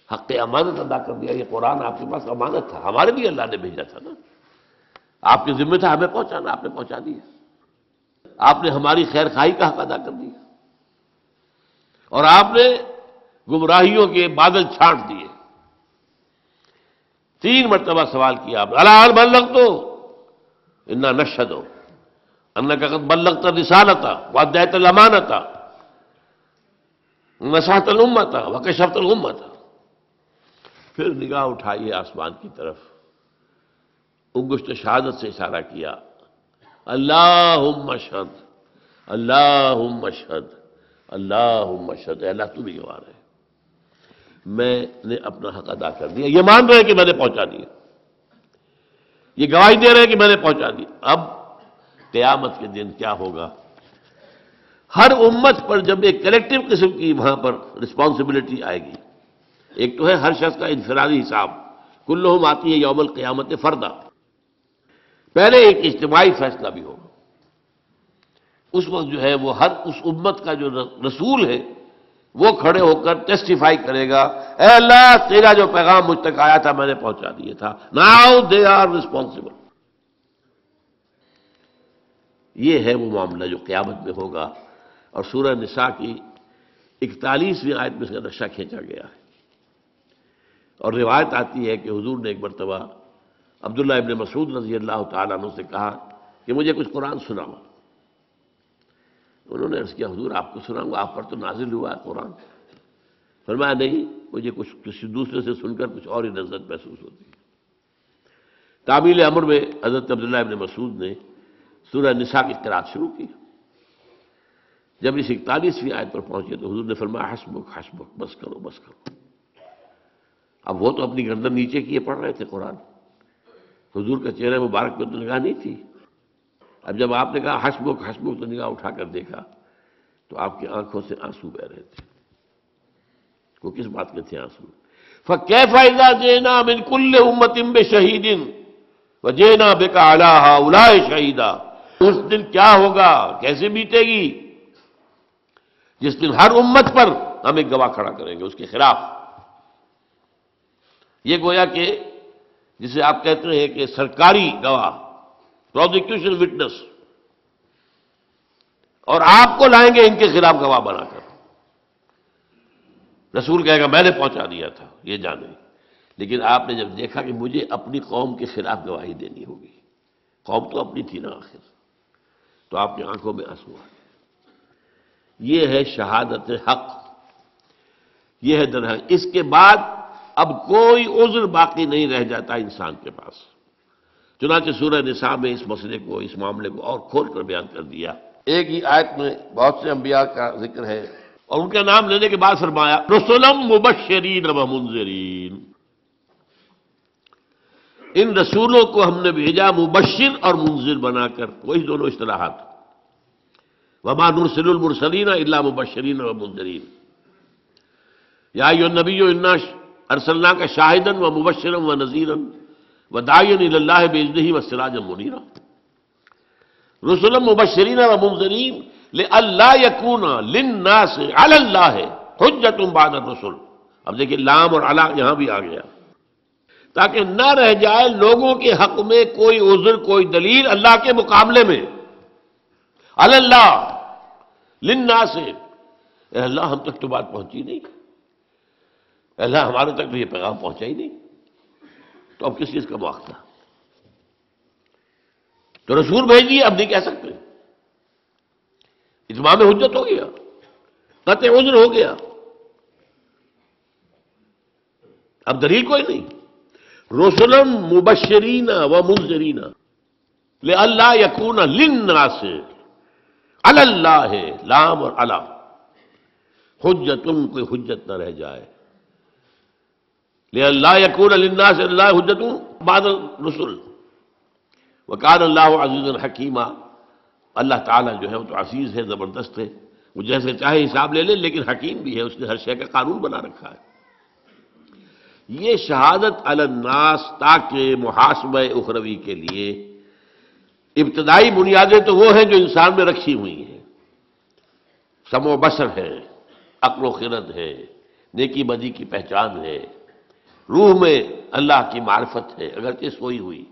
حق امانت ادا کر دیا. یہ قرآن آپ کے پاس امانت تھا، ہمارے لیے اللہ نے بھیجا تھا نا. آپ کے ذمہ تھا ہمیں پہنچانا، آپ نے پہنچا دیا. آپ نے ہماری خیر خواہی کا حق ادا کر دیا، اور آپ نے گمراہیوں کے بادل چھانٹ دیے. 3 مرتبہ سوال کیا آپ نے، الا هل بلغت انا نشهد انك قد بلغت الرسالة واديت الامانة ونصحت الامة وكشفت الغمة. پھر نگاہ اٹھائیے آسمان کی طرف، انگشت شہادت سے اشارہ کیا، اللہم اشہد اللہم اشہد اللہم اشہد. اے اللہ تو بھی گواہ ہے، میں نے اپنا حق ادا کر دیا. یہ مان رہے ہیں کہ میں نے پہنچا دیا، یہ گواہی دے رہے ہیں کہ میں نے پہنچا دیا. اب قیامت کے دن کیا ہوگا؟ ہر امت پر جب ایک کلیکٹیو قسم کی وہاں پر رسپانسبلٹی آئے گی. ایک تو ہے ہر شخص کا انفرادی حساب، کلہم آتی ہے یوم القیامت فردا. پہلے ایک اجتماعی فیصلہ بھی ہوگا. اس وقت جو ہے وہ ہر اس امت کا جو رسول ہے وہ کھڑے ہو کر ٹیسٹیفائی کرے گا، اے اللہ تیرا جو پیغام مجھ تک آیا تھا میں نے پہنچا دیا تھا. Now they are responsible. یہ ہے وہ معاملہ جو قیامت میں ہوگا. اور سورہ نساء کی 41ویں آیت میں اس کا نقشہ کھینچا گیا ہے. اور روایت آتی ہے کہ حضور نے ایک مرتبہ عبداللہ ابن مسعود رضی اللہ تعالیٰ عنہ سے کہا کہ مجھے کچھ قرآن سناؤ. انہوں نے عرض کیا حضور آپ کو سناؤں گا، آپ پر تو نازل ہوا ہے قرآن. فرمایا نہیں، مجھے کچھ کسی دوسرے سے سن کر کچھ اور ہی لذت محسوس ہوتی ہے. تعمیل امر میں حضرت عبداللہ ابن مسعود نے سورہ نساء کی قرأت شروع کی. جب اس 41ویں آیت پر پہنچے تو حضور نے فرمایا حسبک حسبک، بس کرو بس کرو. اب وہ تو اپنی گردن نیچے کیے پڑھ رہے تھے قرآن، حضور کا چہرہ مبارک پہ تو نگاہ نہیں تھی. اب جب آپ نے کہا حسبک حسبک تو نگاہ اٹھا کر دیکھا تو آپ کی آنکھوں سے آنسو بہ رہے تھے. وہ کس بات کے تھے آنسو؟ فَكَيْفَ إِذَا جِئْنَا مِنْ كُلِّ أُمَّةٍ بِشَهِيدٍ وَجِئْنَا بِكَ عَلَىٰ هَٰؤُلَاءِ شَهِيدًا. اس دن کیا ہوگا، کیسے بیتے گی جس دن ہر امت پر ہم ایک گواہ کھڑا کریں گے اس کے خلاف. یہ گویا کہ جسے آپ کہتے ہیں کہ سرکاری گواہ، پروزیکیوشن وٹنس، اور آپ کو لائیں گے ان کے خلاف گواہ بنا کر. رسول کہے گا میں نے پہنچا دیا تھا یہ جانے، لیکن آپ نے جب دیکھا کہ مجھے اپنی قوم کے خلاف گواہی دینی ہوگی، قوم تو اپنی تھی نا آخر، تو آپ کی آنکھوں میں آنسو آ گئے. یہ ہے شہادت حق، یہ ہے درحق. اس کے بعد اب کوئی عذر باقی نہیں رہ جاتا انسان کے پاس. چنانچہ سورہ نساء میں اس مسئلے کو، اس معاملے کو اور کھول کر بیان کر دیا. ایک ہی آیت میں بہت سے انبیاء کا ذکر ہے اور ان کا نام لینے کے بعد فرمایا رسلا مبشرین و منذرین. ان رسولوں کو ہم نے بھیجا مبشر اور منذر بنا کر، وہی دونوں اصطلاحات. وما نرسل المرسلین الا مبشرین و منذرین. یا ایھا النبی انا ارسلناک شاہدا و مبشرا و نذیرا وداعیا الی اللہ باذنہ وسراجا منیرا. رسلا مبشرین و منذرین لئلا یکون للناس علی اللہ حجۃ بعد الرسل. اب دیکھیں لام اور علی یہاں بھی آ گیا، تاکہ نہ رہ جائے لوگوں کے حق میں کوئی عذر، کوئی دلیل اللہ کے مقابلے میں. علی اللہ للناس، اے اللہ ہم تک تو بات پہنچی نہیں، اے اللہ ہمارے تک تو یہ پیغام پہنچا ہی نہیں، تو اب کس چیز کا مواخذہ؟ تو رسول بھیج دیے، اب نہیں کہہ سکتے. اتمام حجت ہو گیا، قطع عذر ہو گیا، اب دلیل کوئی نہیں. رسلا مبشرین و منذرین لئلا یکون للناس علی اللہ، لام اور علی، حجت، کوئی حجت نہ رہ جائے. لئلا یکون للناس علی اللہ حجت بعد الرسل وکان اللہ عزیزا حکیما. اللہ تعالیٰ جو ہے وہ تو عزیز ہے، زبردست ہے، وہ جیسے چاہے حساب لے لے، لیکن حکیم بھی ہے، اس نے ہر شے کا قانون بنا رکھا ہے. یہ شہادت علی الناس تاکہ محاسبہ اخروی کے لیے ابتدائی بنیادیں تو وہ ہیں جو انسان میں رکھی ہوئی ہیں. سمع و بصر ہے، عقل و خرد ہے، نیکی بدی کی پہچان ہے، روح میں اللہ کی معرفت ہے اگرچہ سوئی ہوئی،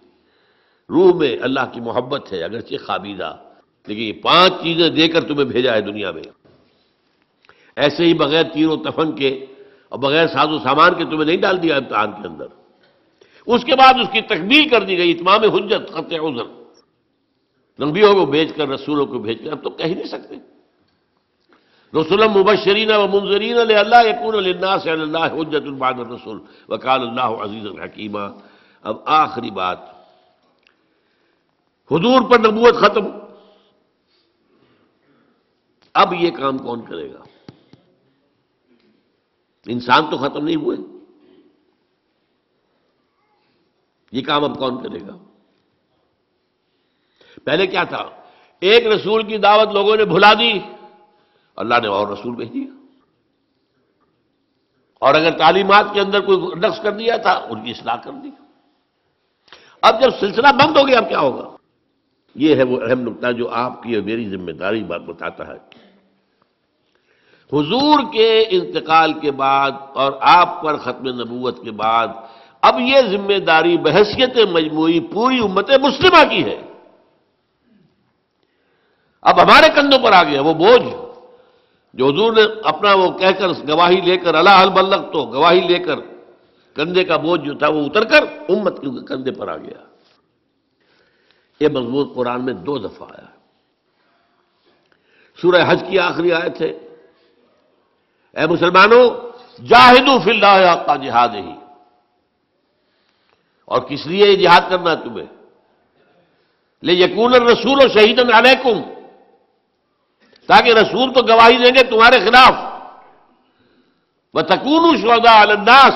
روح میں اللہ کی محبت ہے اگرچہ خوابیدہ، لیکن یہ 5 چیزیں دے کر تمہیں بھیجا ہے دنیا میں۔ ایسے ہی بغیر تیر و تفنگ کے اور بغیر ساز و سامان کے تمہیں نہیں ڈال دیا امتحان کے اندر۔ اس کے بعد اس کی تکمیل کر دی گئی، اتمام حجت، قطع عذر، نبیوں کو بھیج کر، رسولوں کو بھیج کر۔ اب تو کہہ ہی نہیں سکتے رسلا مبشرین و منذرین لئلا یکون للناس علی اللہ حجۃ بعد الرسل وکان اللہ عزیزا حکیما۔ اب آخری بات، حضور پر نبوت ختم، اب یہ کام کون کرے گا؟ انسان تو ختم نہیں ہوئے، یہ کام اب کون کرے گا؟ پہلے کیا تھا؟ ایک رسول کی دعوت لوگوں نے بھلا دی، اللہ نے اور رسول بھیج دیا، اور اگر تعلیمات کے اندر کوئی نقص کر دیا تھا ان کی اصلاح کر دی۔ اب جب سلسلہ بند ہو گیا اب کیا ہوگا؟ یہ ہے وہ اہم نکتہ جو آپ کی اور میری ذمہ داری بات بتاتا ہے۔ حضور کے انتقال کے بعد اور آپ پر ختم نبوت کے بعد اب یہ ذمہ داری بحیثیت مجموعی پوری امت مسلمہ کی ہے۔ اب ہمارے کندھوں پر آ گیا وہ بوجھ جو حضور نے اپنا وہ کہہ کر گواہی لے کر الا حل بلغ تو گواہی لے کر کندھے کا بوجھ جو تھا وہ اتر کر امت کے کندھے پر آ گیا۔ یہ مضمون قرآن میں 2 دفعہ آیا۔ سورہ حج کی آخری آیت ہے، اے مسلمانوں جاہدوا فی اللہ حق جہادہ، اور کس لیے یہ جہاد کرنا ہے تمہیں؟ لیکون الرسول شہیدا علیکم، تاکہ رسول تو گواہی دیں گے تمہارے خلاف، وتکونوا شہداء علی الناس،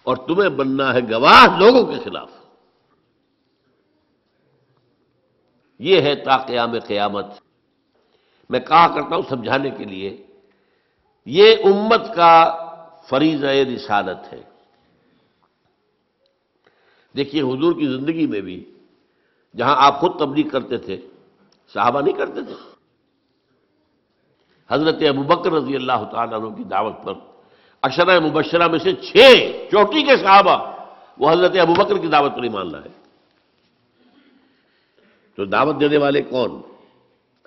اور تمہیں بننا ہے گواہ لوگوں کے خلاف۔ یہ ہے تا قیام قیامت۔ میں کہا کرتا ہوں سمجھانے کے لیے، یہ امت کا فریضہ رسالت ہے۔ دیکھیے حضور کی زندگی میں بھی جہاں آپ خود تبلیغ کرتے تھے صحابہ نہیں کرتے تھے۔ حضرت ابوبکر رضی اللہ تعالیٰ عنہ کی دعوت پر عشرہ مبشرہ میں سے 6 چوٹی کے صحابہ وہ حضرت ابوبکر کی دعوت پر ایمان لائے۔ تو دعوت دینے والے کون؟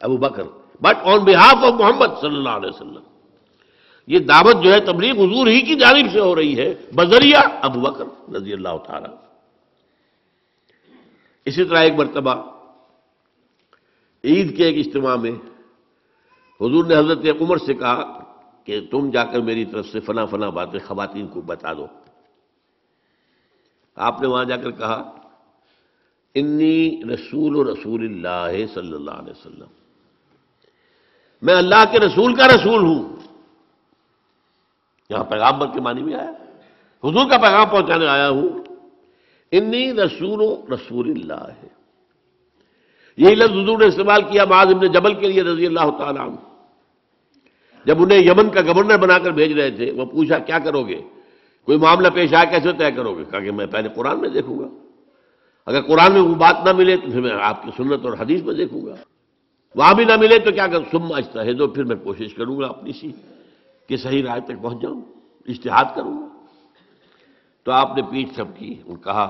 Abu Bakr, but on behalf of Muhammad صلی اللہ علیہ وسلم۔ یہ دعوت جو ہے تبلیغ حضور ہی کی جانب سے ہو رہی ہے بذریعہ ابوبکر رضی اللہ تعالیٰ۔ اسی طرح ایک مرتبہ عید کے ایک اجتماع میں حضور نے حضرت عمر سے کہا کہ تم جا کر میری طرف سے فلاں فلاں باتیں خواتین کو بتا دو۔ آپ نے وہاں جا کر کہا انی رسول اللہ صلی اللہ علیہ وسلم، میں اللہ کے رسول کا رسول ہوں۔ یہاں پیغامبر کے معنی میں آیا، حضور کا پیغام پہنچانے آیا ہوں۔ انی رسول اللہ ہے، یہی لفظ حضور نے استعمال کیا معاذ بن جبل کے لیے رضی اللہ تعالیٰ عنہ۔ جب انہیں یمن کا گورنر بنا کر بھیج رہے تھے، وہ پوچھا کیا کرو گے، کوئی معاملہ پیش آیا کیسے طے کرو گے؟ کہا کہ میں پہلے قرآن میں دیکھوں گا، اگر قرآن میں وہ بات نہ ملے تو پھر میں آپ کی سنت اور حدیث میں دیکھوں گا، وہاں بھی نہ ملے تو کیا کروں؟ ثم اجتہد، پھر میں کوشش کروں گا اپنی سی کہ صحیح رائے تک پہنچ جاؤں، اجتہاد کروں گا۔ تو آپ نے پیٹھ تھپکی اور کہا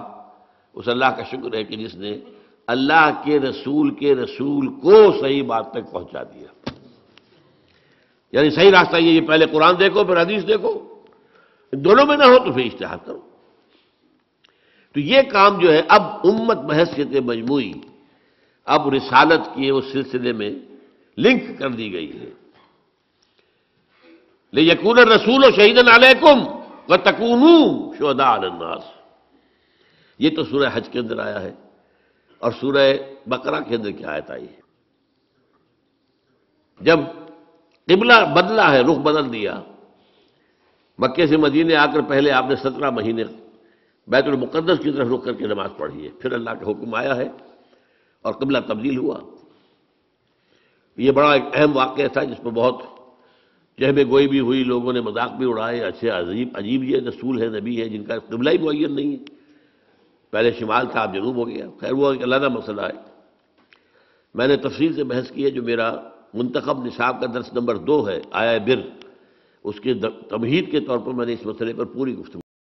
اس اللہ کا شکر ہے کہ جس نے اللہ کے رسول کو صحیح بات تک پہنچا دیا۔ یعنی صحیح راستہ یہ پہلے قرآن دیکھو پھر حدیث دیکھو، دونوں میں نہ ہو تو پھر اجتہاد کرو۔ تو یہ کام جو ہے اب امت بحیثیت مجموعی اب رسالت کے اس سلسلے میں لنک کر دی گئی ہے۔ لیکون الرسول شہیدا علیکم وتکونوا شہداء علی الناس، یہ تو سورہ حج کے اندر آیا ہے۔ اور سورہ بقرہ کے اندر کیا آیت آئی ہے؟ جب قبلہ بدلا ہے، رخ بدل دیا، مکے سے مدینے آ کر پہلے آپ نے 17 مہینے بیت المقدس کی طرف رخ کر کے نماز پڑھی ہے، پھر اللہ کا حکم آیا ہے اور قبلہ تبدیل ہوا۔ یہ بڑا ایک اہم واقعہ تھا جس پر بہت جہب گوئی بھی ہوئی، لوگوں نے مذاق بھی اڑائے، اچھے عجیب یہ رسول ہے، نبی ہے جن کا قبلہ ہی معین نہیں ہے، پہلے شمال تھا اب جنوب ہو گیا۔ خیر وہ ایک علیحدہ مسئلہ ہے، میں نے تفصیل سے بحث کی ہے۔ جو میرا منتخب نصاب کا درس نمبر 2 ہے آیا بر، اس کے تمہید کے طور پر میں نے اس مسئلے پر پوری گفتگو